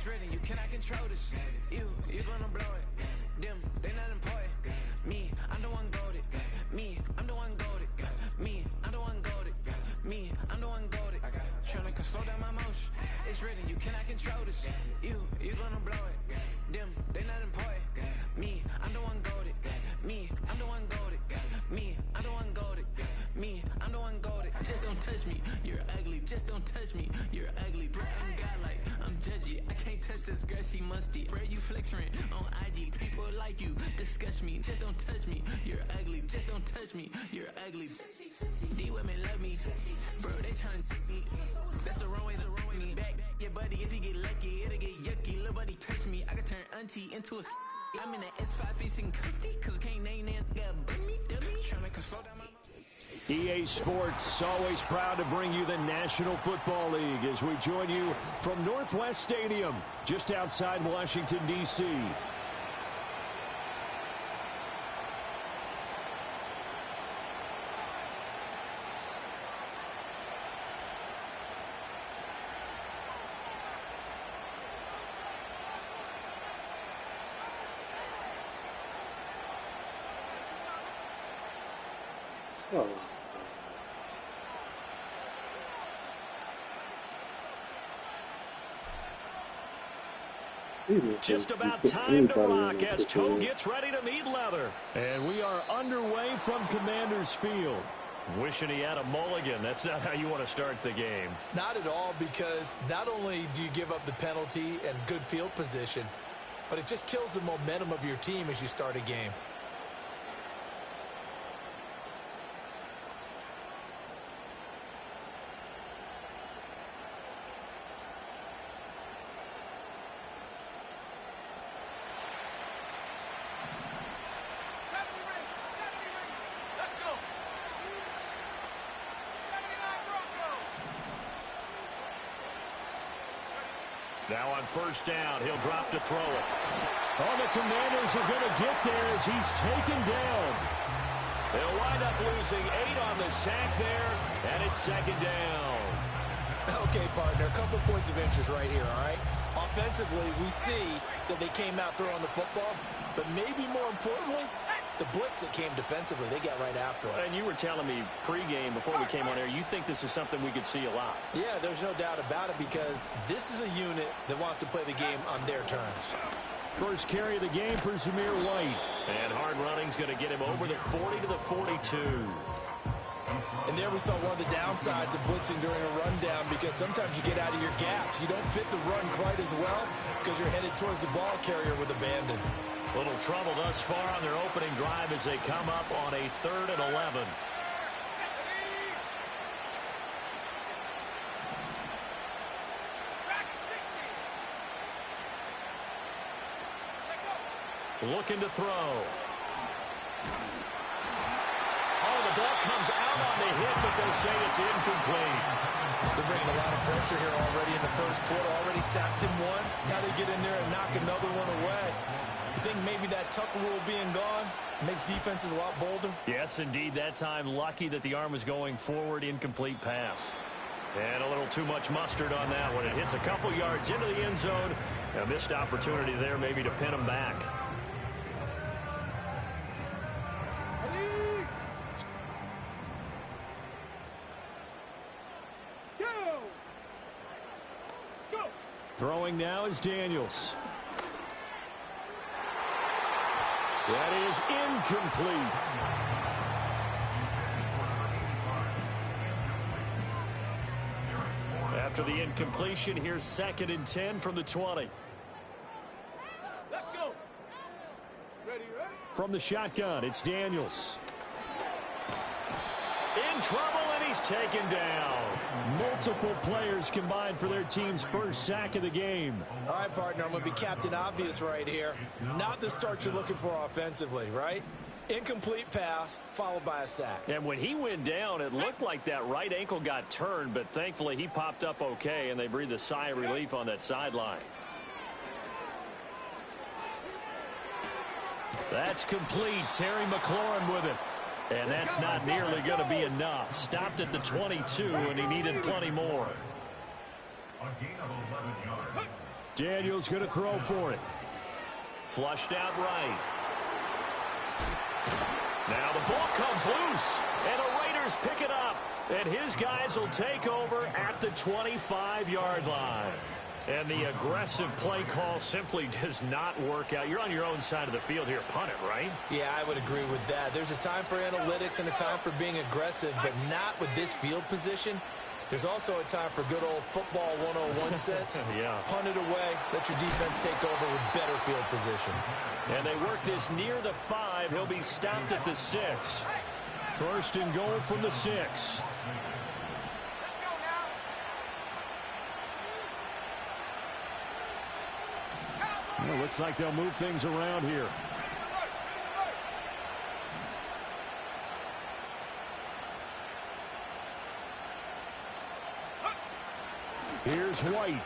written, you cannot control this. You gonna blow it. Them, they not important. Me, I'm the one goated. Me, I'm the one goated. Me, I'm the one goated. Me, I'm the one goated. Tryna slow down my motion. It's written, you cannot control this. You gonna blow it. Them, they not important. Me, I'm the one goated. Me, I'm the one goated. Me, I'm the one goated. Me, I'm the one goated. Just don't touch me, you're ugly. Just don't touch me, you're ugly. Bro, I'm godlike, I'm judgy. I can't touch this girl, she musty. Bro, you flexing on IG. People like you disgust me. Just don't touch me, you're ugly. Just don't touch me, you're ugly. These women love me, bro, they tryna me. That's the wrong way, back your buddy. If he get lucky, it'll get yucky. Little buddy touch me, I can turn auntie into a I'm in the S5 facing comfy, cause I can't name that nigga me, dummy. Tryna slow down my EA Sports, always proud to bring you the National Football League as we join you from Northwest Stadium, just outside Washington, D.C. Oh. Just about time to rock as Toe gets ready to meet leather. And we are underway from Commander's Field. Wishing he had a mulligan. That's not how you want to start the game. Not at all, because not only do you give up the penalty and good field position, but it just kills the momentum of your team as you start a game. Now on first down, he'll drop to throw it. Oh, the Commanders are going to get there as he's taken down. They'll wind up losing 8 on the sack there, and it's second down. Okay, partner, a couple points of interest right here, all right? Offensively, we see that they came out throwing the football, but maybe more importantly, the blitz that came defensively, they got right after it. And you were telling me pregame before we came on air, you think this is something we could see a lot. Yeah, there's no doubt about it, because this is a unit that wants to play the game on their terms. First carry of the game for Zamir White. And hard running's going to get him over the 40 to the 42. And there we saw one of the downsides of blitzing during a rundown, because sometimes you get out of your gaps. You don't fit the run quite as well because you're headed towards the ball carrier with abandon. Little trouble thus far on their opening drive as they come up on a 3rd and 11. Looking to throw. Oh, the ball comes out on the hit, but they'll say it's incomplete. They're bringing a lot of pressure here already in the first quarter. Already sacked him once. Now they get in there and knock another one away. You think maybe that Tucker rule being gone makes defenses a lot bolder? Yes, indeed. That time, lucky that the arm was going forward. Incomplete pass. And a little too much mustard on that one. It hits a couple yards into the end zone. A missed opportunity there maybe to pin him back. Throwing now is Daniels. That is incomplete. After the incompletion, here's 2nd and 10 from the 20. Let's go. Ready? From the shotgun, it's Daniels. In trouble, and he's taken down. Multiple players combined for their team's first sack of the game. All right, partner, I'm going to be Captain Obvious right here. Not the start you're looking for offensively, right? Incomplete pass, followed by a sack. And when he went down, it looked like that right ankle got turned, but thankfully he popped up okay, and they breathed a sigh of relief on that sideline. That's complete. Terry McLaurin with it. And that's not nearly going to be enough. Stopped at the 22, and he needed plenty more. Daniels going to throw for it. Flushed out right. Now the ball comes loose, and the Raiders pick it up. And his guys will take over at the 25-yard line. And the aggressive play call simply does not work out. You're on your own side of the field here. Punt it, right? Yeah, I would agree with that. There's a time for analytics and a time for being aggressive, but not with this field position. There's also a time for good old football 101 sense. Yeah. Punt it away. Let your defense take over with better field position. And they work this near the 5. He'll be stopped at the 6. First and goal from the 6. Well, looks like they'll move things around here. Here's White.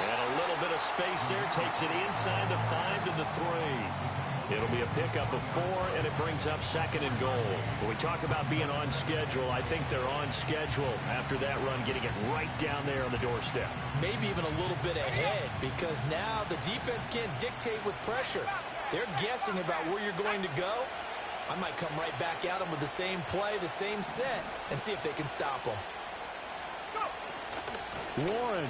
And a little bit of space there. Takes it inside the 5 to the 3. It'll be a pickup of 4, and it brings up second and goal. When we talk about being on schedule, I think they're on schedule after that run, getting it right down there on the doorstep. Maybe even a little bit ahead, because now the defense can't dictate with pressure. They're guessing about where you're going to go. I might come right back at them with the same play, the same set, and see if they can stop them. Warren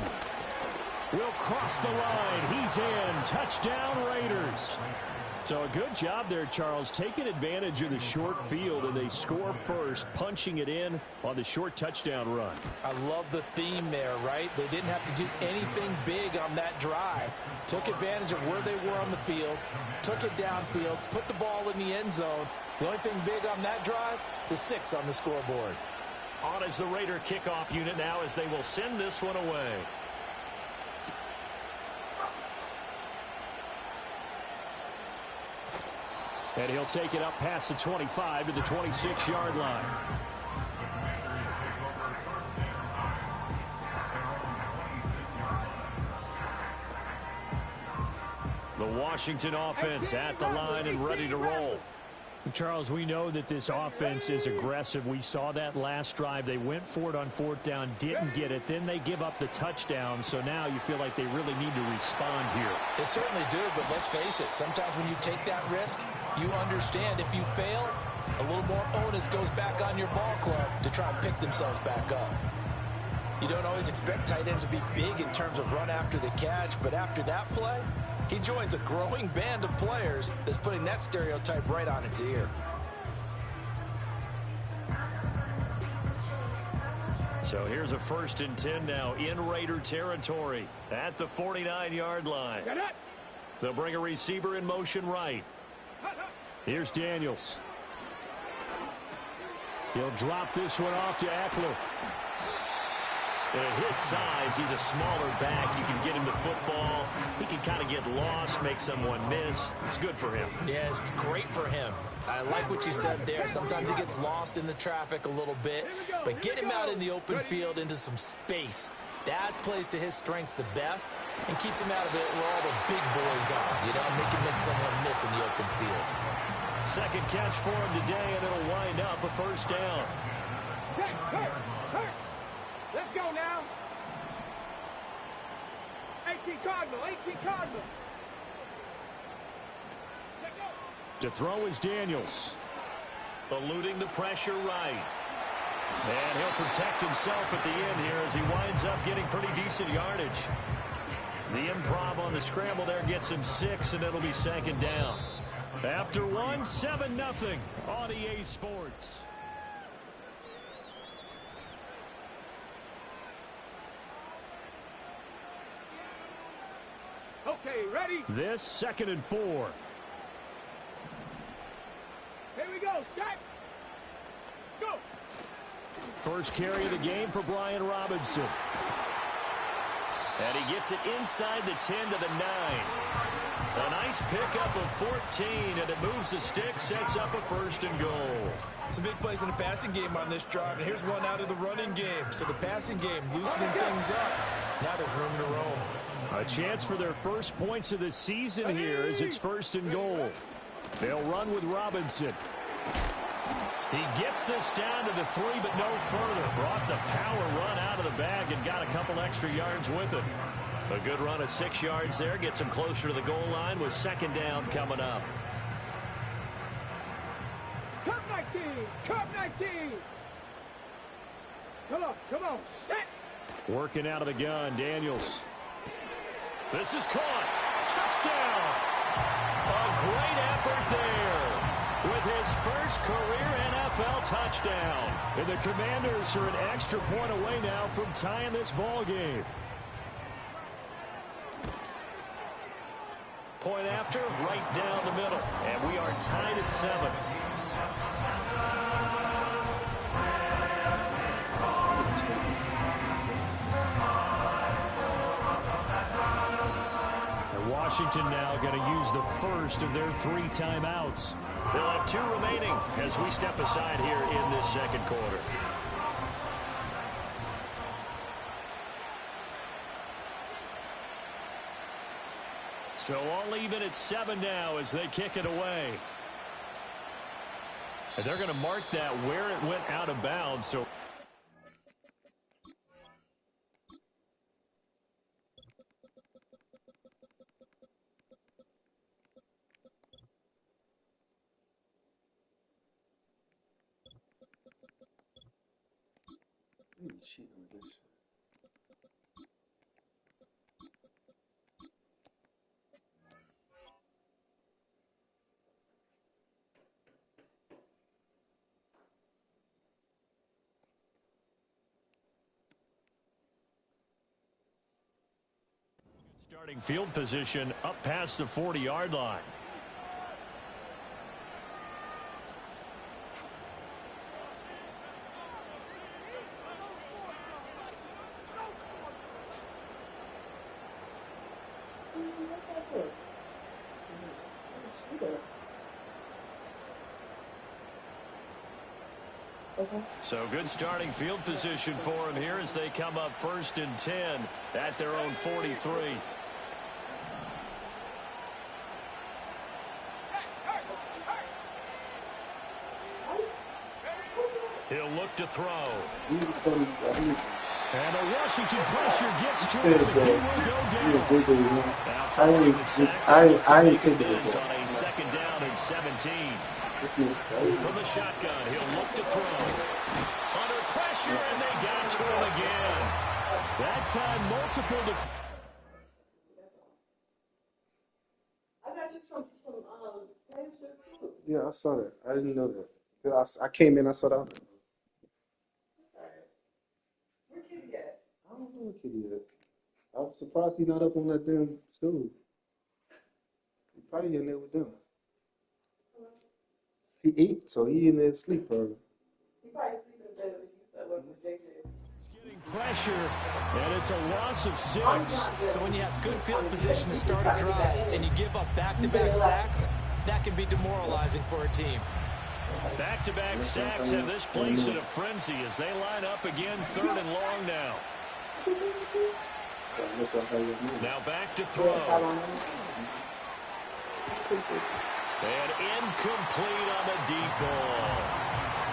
will cross the line. He's in. Touchdown, Raiders. So a good job there, Charles, taking advantage of the short field, and they score first, punching it in on the short touchdown run. I love the theme there, right? They didn't have to do anything big on that drive. Took advantage of where they were on the field, took it downfield, put the ball in the end zone. The only thing big on that drive, the 6 on the scoreboard. On is the Raider kickoff unit now as they will send this one away. And he'll take it up past the 25 to the 26-yard line. The Washington offense at the line and ready to roll. Charles, we know that this offense is aggressive. We saw that last drive. They went for it on 4th down, didn't get it. Then they give up the touchdown. So now you feel like they really need to respond here. They certainly do, but let's face it. Sometimes when you take that risk, you understand if you fail, a little more onus goes back on your ball club to try and pick themselves back up. You don't always expect tight ends to be big in terms of run after the catch, but after that play, he joins a growing band of players that's putting that stereotype right on its ear. So here's a 1st and 10 now in Raider territory at the 49-yard line. They'll bring a receiver in motion right. Here's Daniels. He'll drop this one off to Eckler. And at his size, he's a smaller back. You can get him to football. He can kind of get lost, make someone miss. It's good for him. Yeah, it's great for him. I like what you said there. Sometimes he gets lost in the traffic a little bit. But get him out in the open field into some space. That plays to his strengths the best and keeps him out of it where all the big boys are. You know, make someone miss in the open field. Second catch for him today, and it'll wind up a 1st down. Let's go now. 18 Cardinal, 18 Cardinal. Let's go. To throw is Daniels. Eluding the pressure right. And he'll protect himself at the end here as he winds up getting pretty decent yardage. The improv on the scramble there gets him 6, and it'll be 2nd down. After 1, 7-0 on EA Sports. Okay, ready? This 2nd and 4. Here we go. Start. Go. First carry of the game for Brian Robinson. And he gets it inside the 10 to the 9. A nice pickup of 14, and it moves the stick, sets up a 1st and goal. Some big plays in the passing game on this drive, and here's one out of the running game. So the passing game loosening things up. Now there's room to roam. A chance for their first points of the season here as it's 1st and goal. They'll run with Robinson. He gets this down to the 3, but no further. Brought the power run out of the bag and got a couple extra yards with it. A good run of 6 yards there. Gets him closer to the goal line with second down coming up. Come 19! Come 19! Come on, set! Working out of the gun, Daniels. This is caught. Touchdown! A great effort there with his first career NFL touchdown. And the Commanders are an extra point away now from tying this ball game. Point after, right down the middle. And we are tied at 7. And Washington now going to use the first of their 3 timeouts. They'll have 2 remaining as we step aside here in this second quarter. So all even at 7 now as they kick it away. And they're going to mark that where it went out of bounds. So starting field position up past the 40-yard line. So good starting field position for him here as they come up 1st and 10 at their own 43. He'll look to throw. And the Washington pressure gets to him. He will go down. I ain't taking it on a 2nd down and 17. From the shotgun, he'll look to throw. Under pressure, and they got to him again. That time, multiple. I got you some Yeah, I saw that. I didn't know that. I came in, I saw that. Where Kitty at? I don't know where Kitty at. I'm surprised he's not up on that damn stool. He probably in there with them. He ate, so he in there asleep. He probably sleeping in bed with you, so what was JJ? Getting pressure, and it's a loss of 6. So when you have good field position to start a drive and you give up back-to-back sacks, that can be demoralizing for a team. Back-to-back sacks have this place in a frenzy as they line up again 3rd and long now. Now back to throw. And incomplete on the deep ball.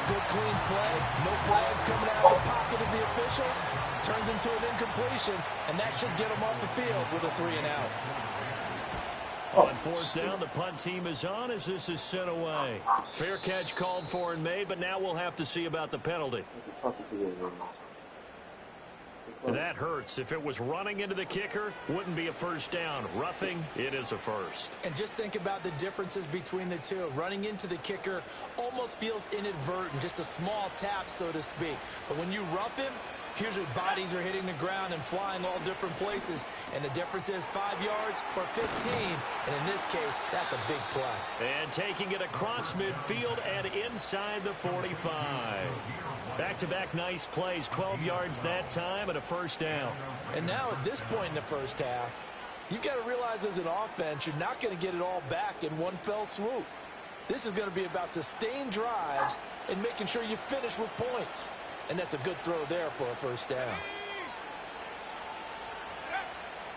Good clean play. No flags coming out of the pocket of the officials. Turns into an incompletion, and that should get them off the field with a 3 and out. On 4th down, the punt team is on as this is sent away. Fair catch called for and made, but now we'll have to see about the penalty. And that hurts. If it was running into the kicker, wouldn't be a 1st down. Roughing, it is a 1st. And just think about the differences between the two. Running into the kicker almost feels inadvertent, just a small tap, so to speak. But when you rough him, usually bodies are hitting the ground and flying all different places. And the difference is 5 yards or 15. And in this case, that's a big play. And taking it across midfield and inside the 45. Back-to-back nice plays, 12 yards that time and a 1st down. And now at this point in the first half, you've got to realize as an offense, you're not going to get it all back in one fell swoop. This is going to be about sustained drives and making sure you finish with points. And that's a good throw there for a 1st down.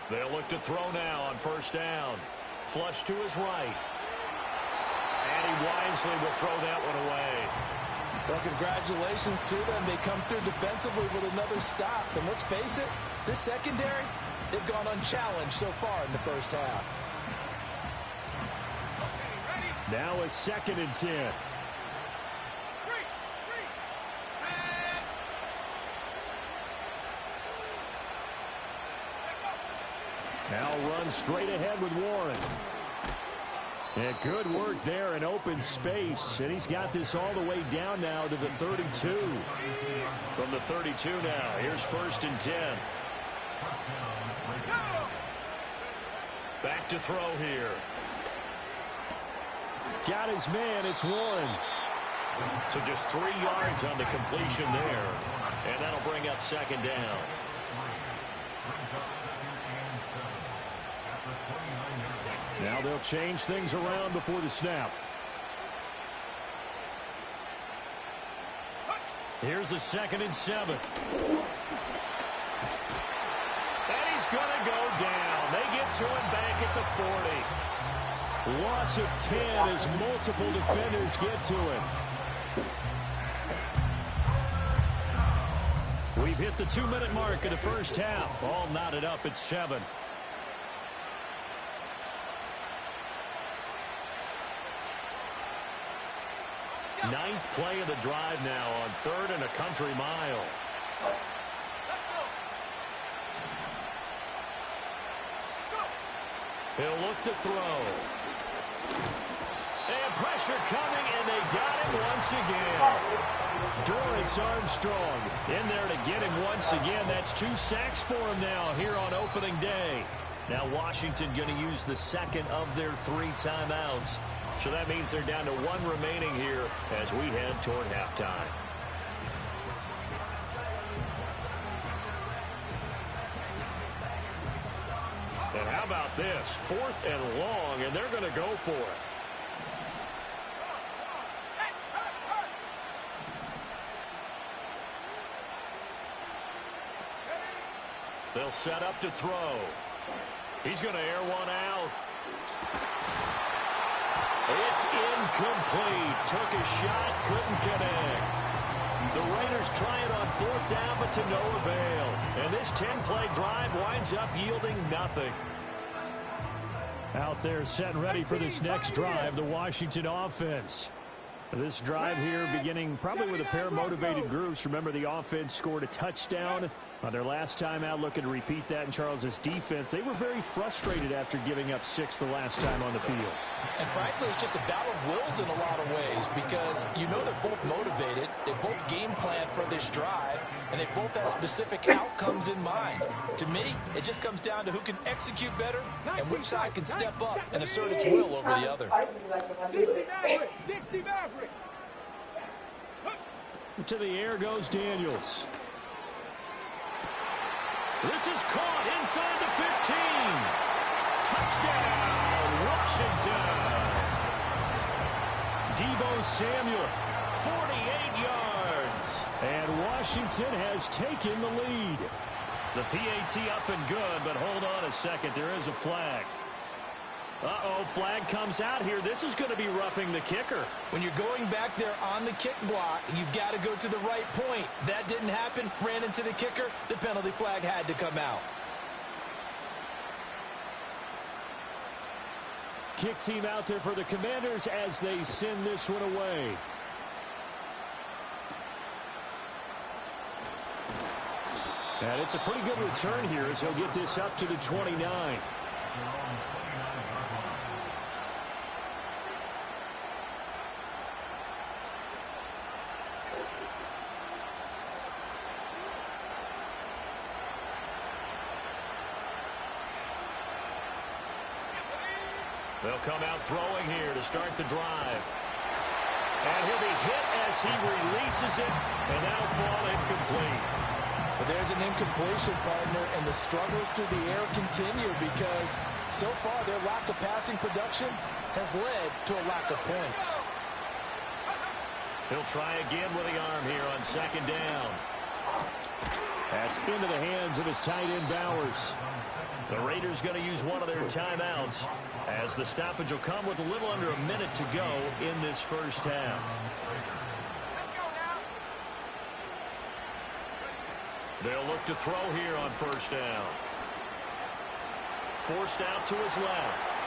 They'll look to throw now on 1st down. Flush to his right. And he wisely will throw that one away. Well, congratulations to them. They come through defensively with another stop. And let's face it, this secondary, they've gone unchallenged so far in the first half. Now a 2nd and 10. Now runs straight ahead with Warren. And good work there in open space. And he's got this all the way down now to the 32. From the 32 now, here's 1st and 10. Back to throw here. Got his man, it's Warren. So just 3 yards on the completion there. And that'll bring up 2nd down. Now they'll change things around before the snap. Here's a 2nd and 7. And he's going to go down. They get to him back at the 40. Loss of 10 as multiple defenders get to him. We've hit the 2-minute mark of the first half. All knotted up at 7. Ninth play of the drive now on 3rd and a country mile. He'll look to throw. And pressure coming, and they got him once again. Dorrance Armstrong in there to get him once again. That's 2 sacks for him now here on opening day. Now Washington going to use the 2nd of their 3 timeouts. So that means they're down to 1 remaining here as we head toward halftime. And how about this? 4th and long, and they're going to go for it. They'll set up to throw. He's going to air one out. It's incomplete. Took a shot, couldn't connect. The Raiders try it on 4th down, but to no avail. And this 10-play drive winds up yielding nothing. Out there set and ready for this next drive, the Washington offense. This drive here beginning probably with a pair of motivated groups. Remember, the offense scored a touchdown on their last time out, looking to repeat that in Charles's defense. They were very frustrated after giving up 6 the last time on the field. And frankly, it's just a battle of wills in a lot of ways because you know they're both motivated. They both game plan for this drive, and they both have specific outcomes in mind. To me, it just comes down to who can execute better and which side can step up and assert its will over the other. To the air goes Daniels. This is caught inside the 15. Touchdown, Washington. Deebo Samuel, 48 yards. And Washington has taken the lead. The PAT up and good, but hold on a second. There is a flag. Uh-oh, flag comes out here. This is going to be roughing the kicker. When you're going back there on the kick block, you've got to go to the right point. That didn't happen. Ran into the kicker. The penalty flag had to come out. Kick team out there for the Commanders as they send this one away. And it's a pretty good return here as he'll get this up to the 29. They'll come out throwing here to start the drive. And he'll be hit as he releases it, and now fall incomplete. But there's an incompletion, partner, and the struggles through the air continue because so far their lack of passing production has led to a lack of points. He'll try again with the arm here on 2nd down. That's into the hands of his tight end, Bowers. The Raiders going to use one of their timeouts as the stoppage will come with a little under a minute to go in this first half. They'll look to throw here on 1st down. forced out to his left.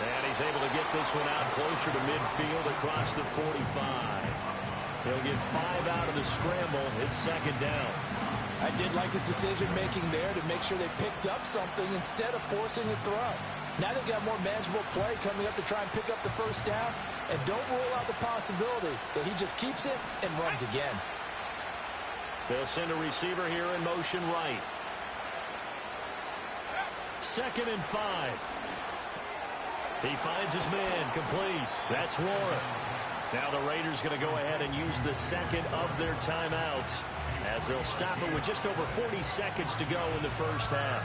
And he's able to get this one out closer to midfield across the 45. He'll get 5 out of the scramble. It's second down. I did like his decision-making there to make sure they picked up something instead of forcing the throw. Now they've got more manageable play coming up to try and pick up the first down. And don't rule out the possibility that he just keeps it and runs again. They'll send a receiver here in motion right. 2nd and 5. He finds his man complete. That's Warren. Now the Raiders going to go ahead and use the second of their timeouts as they'll stop it with just over 40 seconds to go in the first half.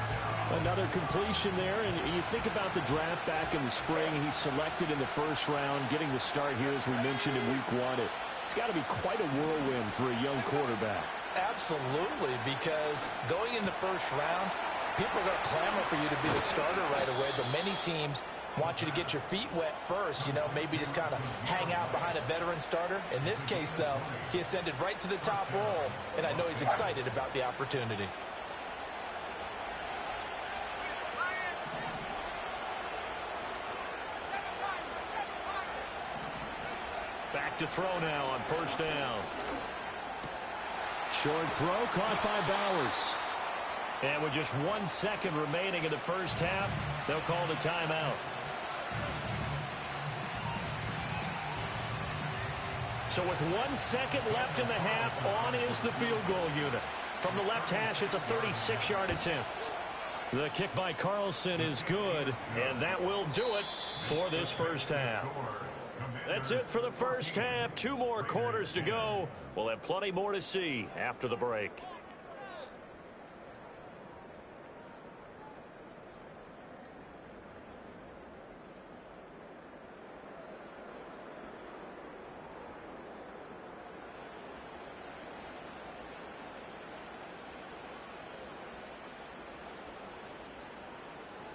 Another completion there, and you think about the draft back in the spring. He's selected in the first round, getting the start here, as we mentioned, in week 1. It's got to be quite a whirlwind for a young quarterback. Absolutely, because going in the first round, people are going to clamor for you to be the starter right away, but many teams want you to get your feet wet first, maybe just kind of hang out behind a veteran starter. In this case, though, he ascended right to the top role, and I know he's excited about the opportunity. Back to throw now on first down. Short throw caught by Bowers. And with just 1 second remaining in the first half, they'll call the timeout. So with 1 second left in the half, on is the field goal unit. From the left hash, it's a 36-yard attempt. The kick by Carlson is good, and that will do it for this first half. That's it for the first half. 2 more quarters to go. We'll have plenty more to see after the break.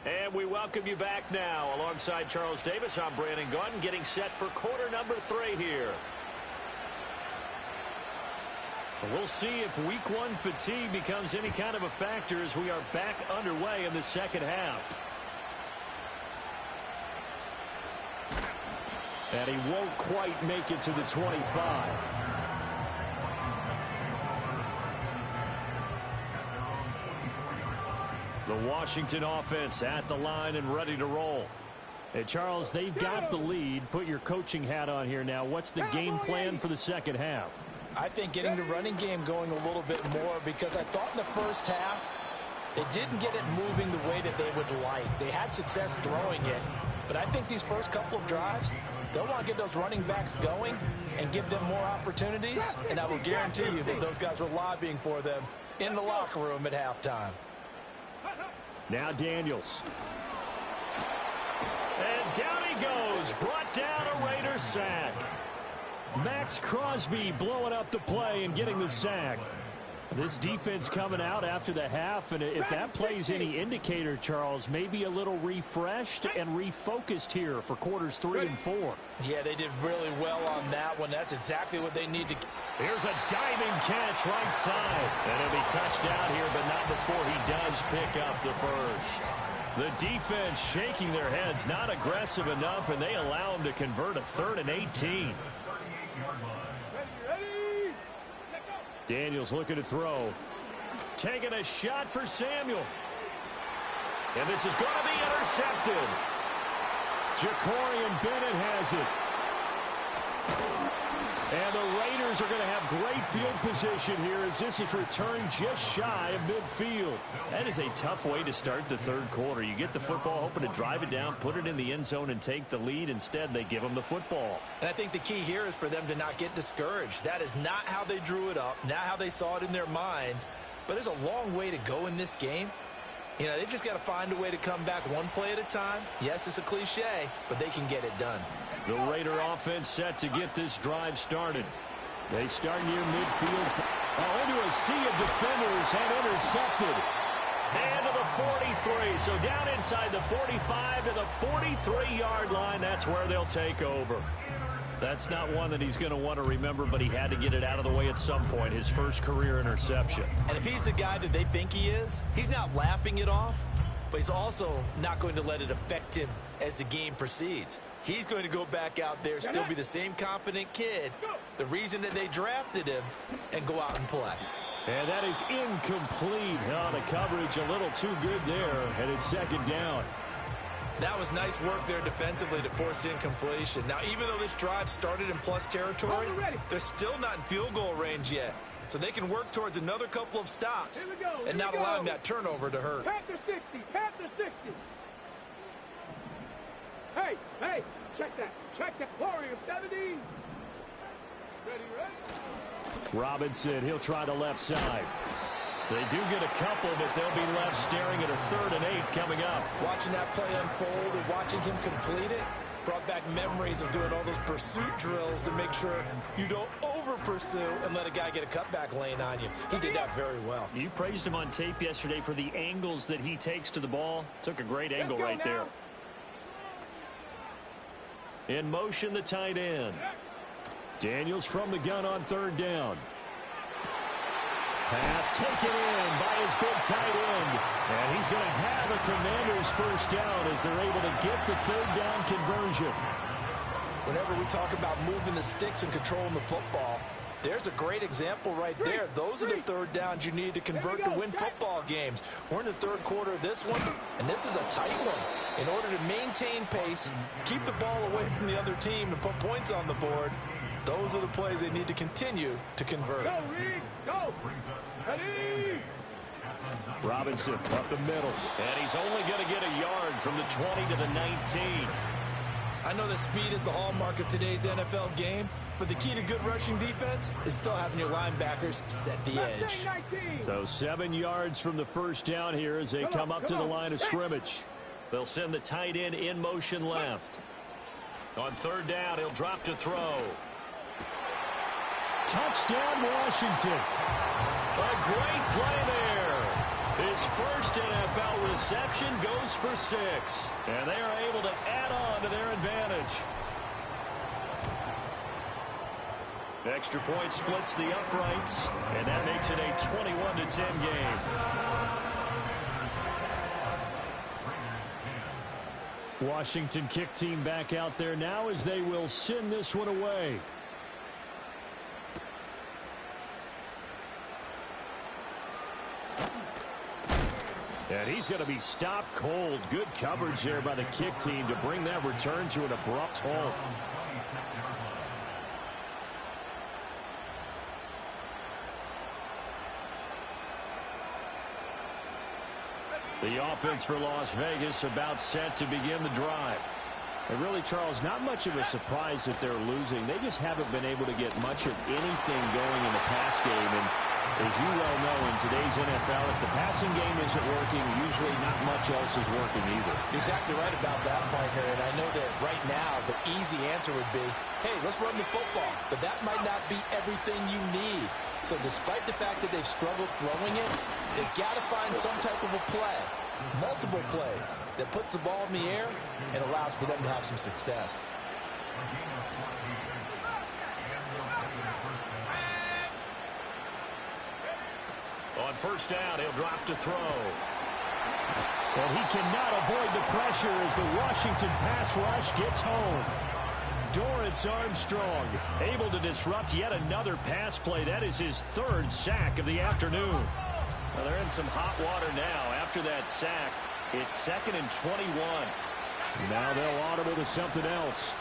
And we welcome you back now. Alongside Charles Davis, I'm Brandon Gaudin, getting set for quarter number 3 here. We'll see if week 1 fatigue becomes any kind of a factor as we are back underway in the second half. And he won't quite make it to the 25. The Washington offense at the line and ready to roll. Hey, Charles, they've got the lead. Put your coaching hat on here now. What's the game plan for the second half? I think getting the running game going a little bit more, because I thought in the first half they didn't get it moving the way that they would like. They had success throwing it, but I think these first couple of drives, they'll want to get those running backs going and give them more opportunities, and I will guarantee you that those guys were lobbying for them in the locker room at halftime. Now Daniels. And down he goes. Brought down a Raiders sack. Max Crosby blowing up the play and getting the sack. This defense coming out after the half, and if that plays any indicator, Charles, maybe a little refreshed and refocused here for quarters 3 and 4. Yeah, they did really well on that one. That's exactly what they need to. Here's a diving catch right side. And it'll be touched out here, but not before he does pick up the first. The defense shaking their heads, not aggressive enough, and they allow him to convert a 3rd and 18. Daniels looking to throw. Taking a shot for Samuel. And this is going to be intercepted. Jacorian Bennett has it. And the Raiders are going to have great field position here as this is returned just shy of midfield. That is a tough way to start the third quarter. You get the football, hoping to drive it down, put it in the end zone, and take the lead. Instead, they give them the football. And I think the key here is for them to not get discouraged. That is not how they drew it up, not how they saw it in their minds. But there's a long way to go in this game. You know, they've just got to find a way to come back one play at a time. Yes, it's a cliche, but they can get it done. The Raider offense set to get this drive started. They start near midfield. Into a sea of defenders and intercepted. And to the 43. So down inside the 45 to the 43-yard line. That's where they'll take over. That's not one that he's going to want to remember, but he had to get it out of the way at some point, his first career interception. And if he's the guy that they think he is, he's not laughing it off, but he's also not going to let it affect him as the game proceeds. He's going to go back out there, still be the same confident kid, the reason that they drafted him, and go out and play. And that is incomplete. Oh, the coverage a little too good there, and it's second down. That was nice work there defensively to force incompletion. Now, even though this drive started in plus territory, they're still not in field goal range yet. So they can work towards another couple of stops and not allowing that turnover to hurt. Panther 60, Panther 60. Hey, check that. Warrior 70. Ready? Robinson, he'll try the left side. They do get a couple, but they'll be left staring at a 3rd and 8 coming up. Watching that play unfold and watching him complete it brought back memories of doing all those pursuit drills to make sure you don't over-pursue and let a guy get a cutback lane on you. He did that very well. You praised him on tape yesterday for the angles that he takes to the ball. Took a great angle right there. In motion, the tight end. Daniels from the gun on 3rd down. Pass taken in by his big tight end. And he's going to have a Commanders first down as they're able to get the 3rd down conversion. Whenever we talk about moving the sticks and controlling the football, there's a great example right there. Those are the 3rd downs you need to convert to win football games. We're in the 3rd quarter of this one, and this is a tight one. In order to maintain pace, keep the ball away from the other team, and put points on the board, those are the plays they need to continue to convert. Go, Reed, go. Ready. Robinson up the middle. And he's only going to get a yard from the 20 to the 19. I know that speed is the hallmark of today's NFL game, but the key to good rushing defense is still having your linebackers set the edge. So 7 yards from the first down here as they come up to the line of scrimmage. They'll send the tight end in motion left. On 3rd down, he'll drop to throw. Touchdown, Washington. A great play there. His first NFL reception goes for 6. And they are able to add on to their advantage. Extra point splits the uprights, and that makes it a 21-10 game. Washington kick team back out there now as they will send this one away. And he's going to be stopped cold. Good coverage there by the kick team to bring that return to an abrupt halt. The offense for Las Vegas about set to begin the drive. And really, Charles, not much of a surprise that they're losing. They just haven't been able to get much of anything going in the pass game. And as you well know, in today's NFL, if the passing game isn't working, usually not much else is working either. You're exactly right about that, partner. And I know that right now the easy answer would be, hey, let's run the football. But that might not be everything you need. So despite the fact that they've struggled throwing it, they've got to find some type of a play, multiple plays, that puts the ball in the air and allows for them to have some success. On 1st down, he'll drop to throw. And he cannot avoid the pressure as the Washington pass rush gets home. Dorrance Armstrong able to disrupt yet another pass play. That is his 3rd sack of the afternoon. Well, they're in some hot water now. After that sack, it's 2nd and 21. Now they'll audible to something else.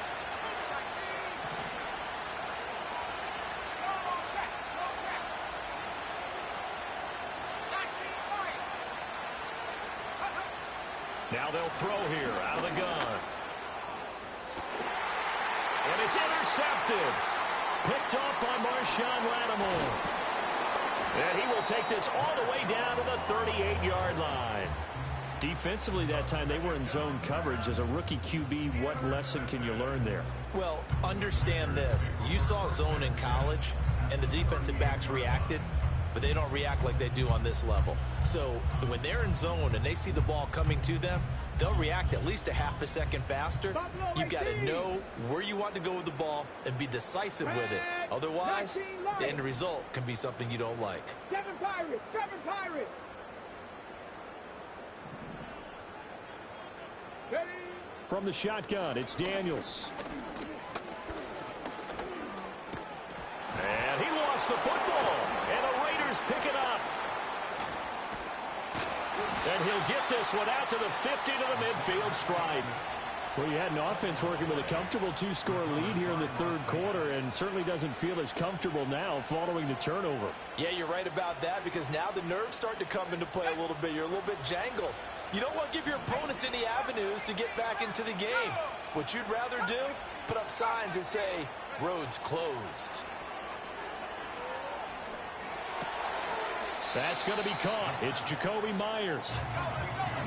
Now they'll throw here out of the gun. And it's intercepted. Picked off by Marshawn Lattimore. And he will take this all the way down to the 38-yard line. Defensively that time, they were in zone coverage. As a rookie QB, what lesson can you learn there? Well, understand this. You saw zone in college, and the defensive backs reacted. but they don't react like they do on this level. So when they're in zone and they see the ball coming to them, they'll react at least a half a second faster. You've got to know where you want to go with the ball and be decisive with it. Otherwise, the end result can be something you don't like. 7 Pirates! 7 Pirates! Ready? From the shotgun, it's Daniels. And he lost the football. And the Raiders pick it up. And he'll get this one out to the 50 to the midfield stripe. Well, you had an offense working with a comfortable 2-score lead here in the third quarter, and certainly doesn't feel as comfortable now following the turnover. Yeah, you're right about that, because now the nerves start to come into play a little bit. You're a little bit jangled. You don't want to give your opponents any avenues to get back into the game. What you'd rather do, put up signs that say, roads closed. That's going to be caught. It's Jakobi Meyers.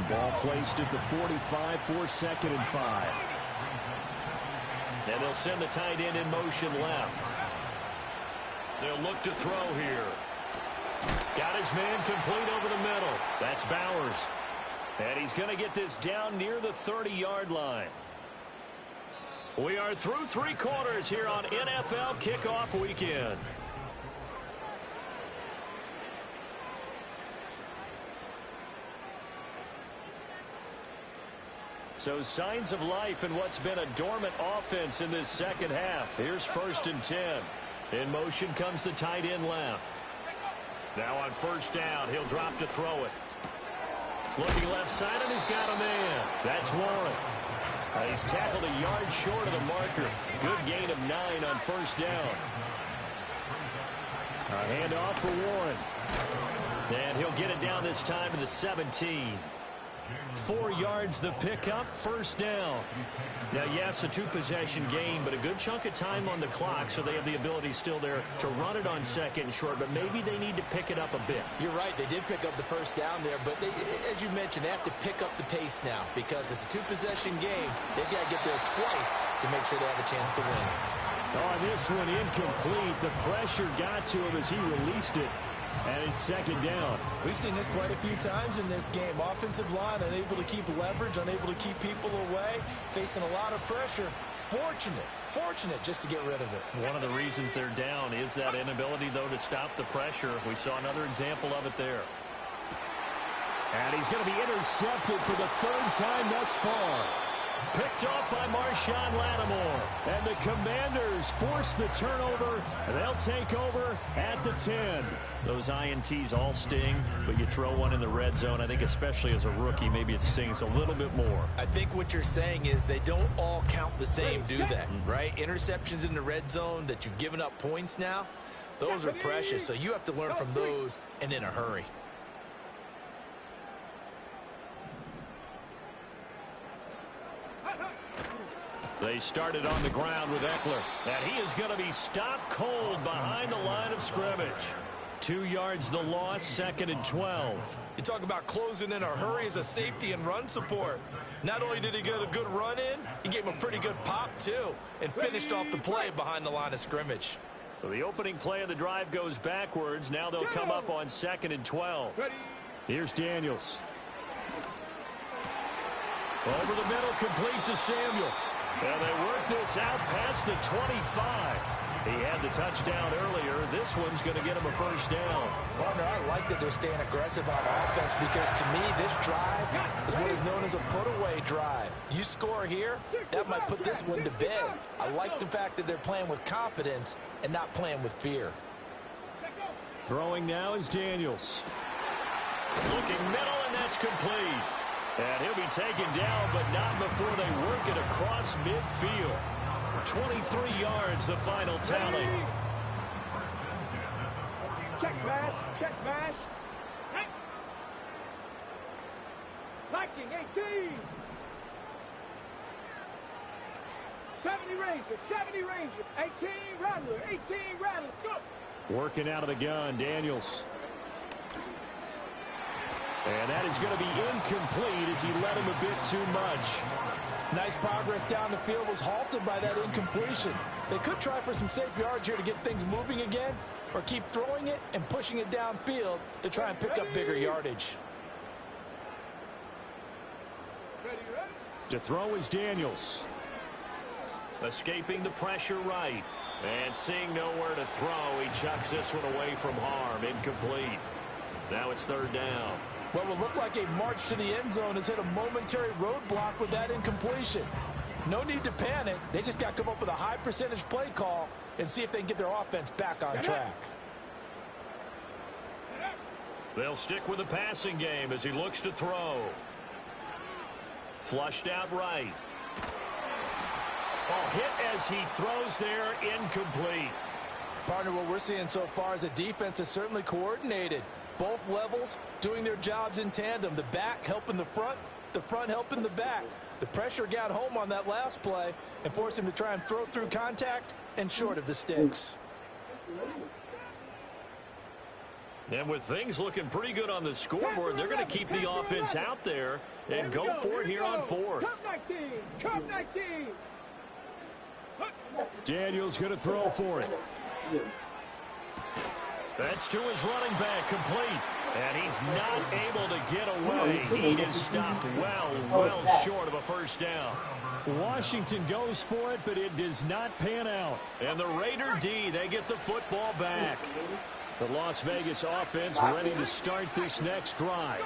Ball placed at the 45 for 2nd and 5. And they'll send the tight end in motion left. They'll look to throw here. Got his man complete over the middle. That's Bowers. And he's going to get this down near the 30-yard line. We are through 3 quarters here on NFL Kickoff Weekend. So signs of life in what's been a dormant offense in this second half. Here's 1st and 10. In motion comes the tight end left. Now on 1st down, he'll drop to throw it. Looking left side, and he's got a man. That's Warren. He's tackled a yard short of the marker. Good gain of 9 on 1st down. A handoff for Warren. And he'll get it down this time to the 17. 4 yards the pickup, 1st down. Now, yes, a 2-possession game, but a good chunk of time on the clock, so they have the ability still there to run it on 2nd and short, but maybe they need to pick it up a bit. You're right. They did pick up the 1st down there, but they, as you mentioned, they have to pick up the pace now because it's a 2-possession game. They've got to get there twice to make sure they have a chance to win. Oh, this one incomplete. The pressure got to him as he released it. And it's 2nd down. We've seen this quite a few times in this game. Offensive line unable to keep leverage, unable to keep people away, facing a lot of pressure. Fortunate just to get rid of it. One of the reasons they're down is that inability, though, to stop the pressure. We saw another example of it there. And he's going to be intercepted for the 3rd time thus far. Picked off by Marshawn Lattimore. And the Commanders force the turnover. And they'll take over at the 10. Those INTs all sting, but you throw one in the red zone. I think especially as a rookie, maybe it stings a little bit more. I think what you're saying is they don't all count the same, do they? Right? Interceptions in the red zone that you've given up points now, those are precious. So you have to learn from those and in a hurry. They started on the ground with Eckler. And he is going to be stopped cold behind the line of scrimmage. 2 yards the loss, 2nd and 12. You talk about closing in a hurry as a safety and run support. Not only did he get a good run in, he gave him a pretty good pop too and finished off the play behind the line of scrimmage. So the opening play of the drive goes backwards. Now they'll come up on 2nd and 12. Here's Daniels. Over the middle, complete to Samuel. And they work this out past the 25. He had the touchdown earlier. This one's going to get him a 1st down. Partner, I like that they're staying aggressive on offense because to me this drive is what is known as a put-away drive. You score here, that might put this one to bed. I like the fact that they're playing with confidence and not playing with fear. Throwing now is Daniels. Looking middle, and that's complete. And he'll be taken down, but not before they work it across midfield. 23 yards, the final tally. Check pass. Viking 18. 70 Rangers. 18 Rattlers. Go. Working out of the gun, Daniels. And that is going to be incomplete as he led him a bit too much. Nice progress down the field was halted by that incompletion. They could try for some safe yards here to get things moving again, or keep throwing it and pushing it downfield to try and pick up bigger yardage. To throw is Daniels. Escaping the pressure right. And seeing nowhere to throw, he chucks this one away from harm. Incomplete. Now it's third down. What will look like a march to the end zone has hit a momentary roadblock with that incompletion. No need to panic. They just got to come up with a high percentage play call and see if they can get their offense back on track. They'll stick with the passing game as he looks to throw. Flushed out right. Oh, hit as he throws there, incomplete. Partner, what we're seeing so far is a defense that's certainly coordinated. Both levels doing their jobs in tandem. The back helping the front helping the back. The pressure got home on that last play and forced him to try and throw through contact and short of the sticks. And with things looking pretty good on the scoreboard, they're going to keep the offense out there and go for it here on fourth. Come 19. Daniels going to throw for it. That's to his running back, complete. And he's not able to get away. He is stopped well short of a first down. Washington goes for it, but it does not pan out. And the Raider D, they get the football back. The Las Vegas offense ready to start this next drive.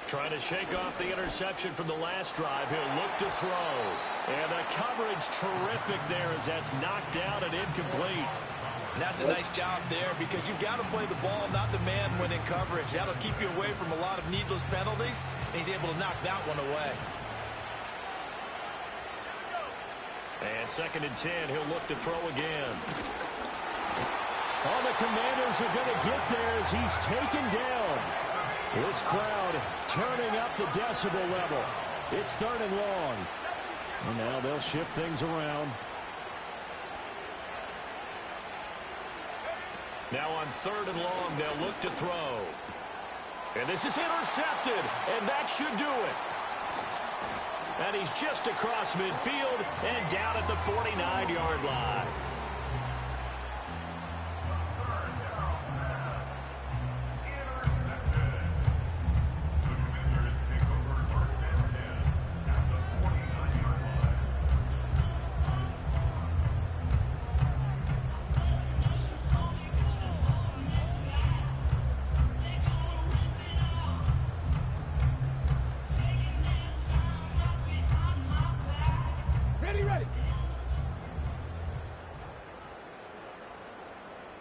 Trying to shake off the interception from the last drive. He'll look to throw. And the coverage terrific there as that's knocked down and incomplete. And that's a nice job there because you've got to play the ball, not the man when in coverage. That'll keep you away from a lot of needless penalties, and he's able to knock that one away. And 2nd and 10, he'll look to throw again. All the Commanders are going to get there as he's taken down. This crowd turning up the decibel level. It's 3rd and long. And now they'll shift things around. Now on 3rd and long, they'll look to throw. And this is intercepted, and that should do it. And he's just across midfield and down at the 49-yard line.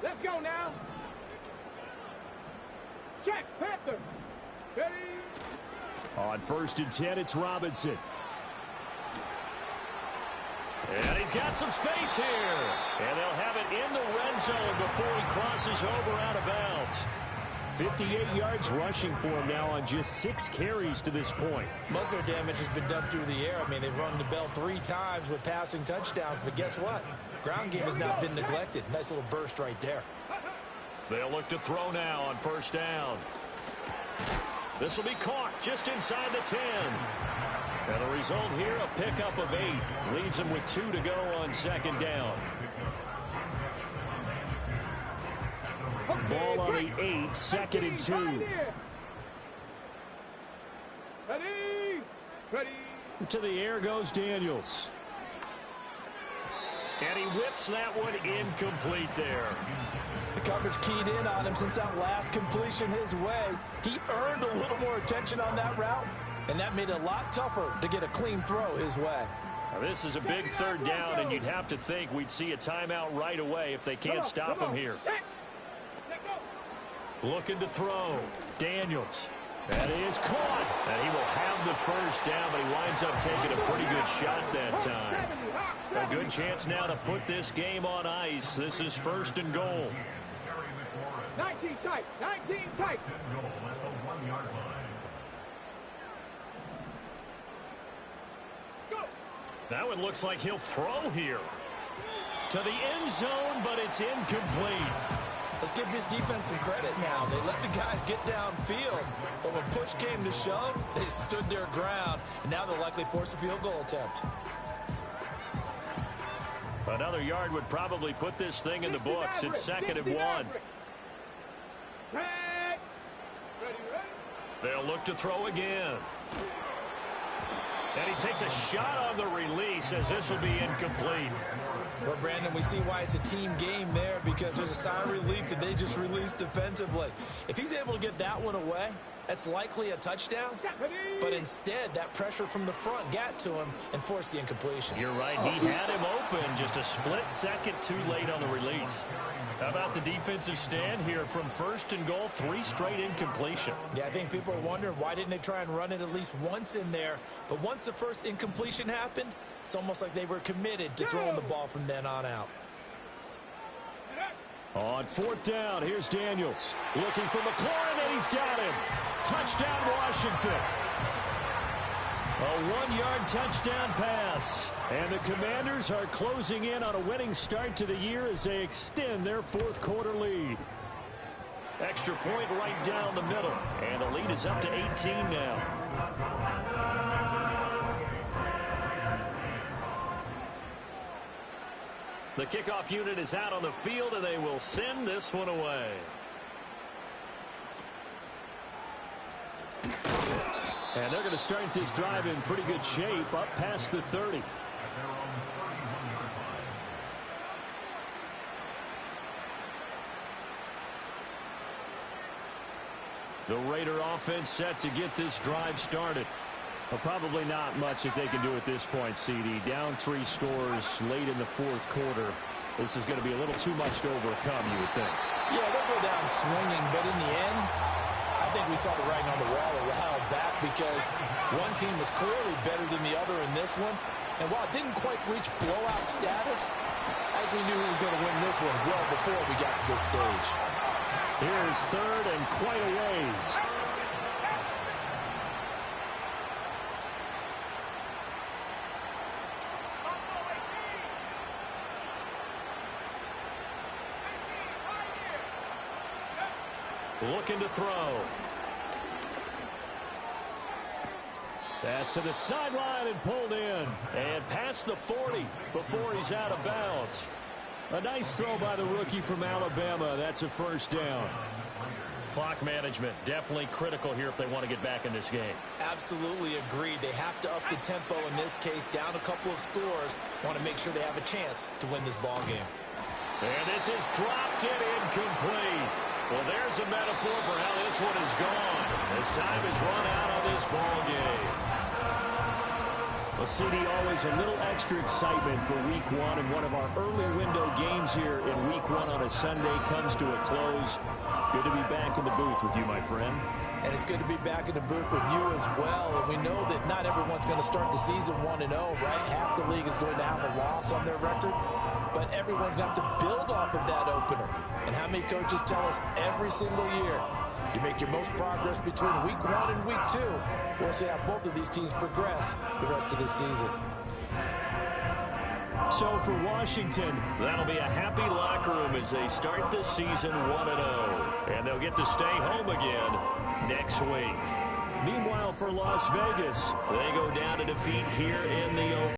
Let's go now. Check, Panther. Ready. On 1st and 10, it's Robinson. And he's got some space here. And they'll have it in the red zone before he crosses over out of bounds. 58 yards rushing for him now on just 6 carries to this point. Most of their damage has been done through the air. I mean, they've run the bell 3 times with passing touchdowns, but guess what? Ground game has not been neglected. Nice little burst right there. They'll look to throw now on 1st down. This will be caught just inside the 10. And the result here, a pickup of 8. Leaves them with 2 to go on 2nd down. Ball on the 8, 2nd and 2. Ready. Ready. To the air goes Daniels. And he whips that one incomplete there. The coverage keyed in on him since that last completion his way. He earned a little more attention on that route, and that made it a lot tougher to get a clean throw his way. Now, this is a big 3rd down, and you'd have to think we'd see a timeout right away if they can't stop him here. Looking to throw. Daniels. That is caught. And he will have the 1st down, but he winds up taking a pretty good shot that time. A good chance now to put this game on ice. This is 1st and goal. 19 tight. 19 tight. Go. Now it looks like he'll throw here. To the end zone, but it's incomplete. Let's give this defense some credit now. They let the guys get downfield, but when push came to shove, they stood their ground, and now they'll likely force a field goal attempt. Another yard would probably put this thing in the books. It's 2nd and 1. They'll look to throw again. And he takes a shot on the release as this will be incomplete. Well, Brandon, we see why it's a team game there, because there's a sigh of relief that they just released defensively. If he's able to get that one away, that's likely a touchdown. But instead, that pressure from the front got to him and forced the incompletion. You're right. He had him open. Just a split second too late on the release. How about the defensive stand here from 1st and goal? 3 straight incompletion. Yeah, I think people are wondering why didn't they try and run it at least once in there. But once the first incompletion happened, it's almost like they were committed to throwing the ball from then on out. On 4th down, here's Daniels. Looking for McLaurin, and he's got him. Touchdown, Washington. A 1-yard touchdown pass. And the Commanders are closing in on a winning start to the year as they extend their 4th quarter lead. Extra point right down the middle. And the lead is up to 18 now. The kickoff unit is out on the field, and they will send this one away. And they're going to start this drive in pretty good shape, up past the 30. The Raider offense set to get this drive started. Well, probably not much that they can do at this point, CD. Down 3 scores late in the 4th quarter. This is going to be a little too much to overcome, you would think. Yeah, they'll go down swinging, but in the end, I think we saw the writing on the wall a while back, because one team was clearly better than the other in this one. And while it didn't quite reach blowout status, I think we knew he was going to win this one well before we got to this stage. Here's 3rd and quite a ways. Looking to throw. Pass to the sideline and pulled in. And past the 40 before he's out of bounds. A nice throw by the rookie from Alabama. That's a 1st down. Clock management definitely critical here if they want to get back in this game. Absolutely agreed. They have to up the tempo in this case, down a couple of scores. Want to make sure they have a chance to win this ball game. And this is dropped and incomplete. Well, there's a metaphor for how this one is gone as time has run out on this ball game. Well, CD, always a little extra excitement for Week 1, and one of our early window games here in Week 1 on a Sunday comes to a close. Good to be back in the booth with you, my friend. And it's good to be back in the booth with you as well. And we know that not everyone's going to start the season 1-0, right? Half the league is going to have a loss on their record. But everyone's got to build off of that opener. And how many coaches tell us every single year, you make your most progress between Week 1 and Week 2. We'll see how both of these teams progress the rest of this season. So for Washington, that'll be a happy locker room as they start the season 1-0. And they'll get to stay home again next week. Meanwhile, for Las Vegas, they go down to defeat here in the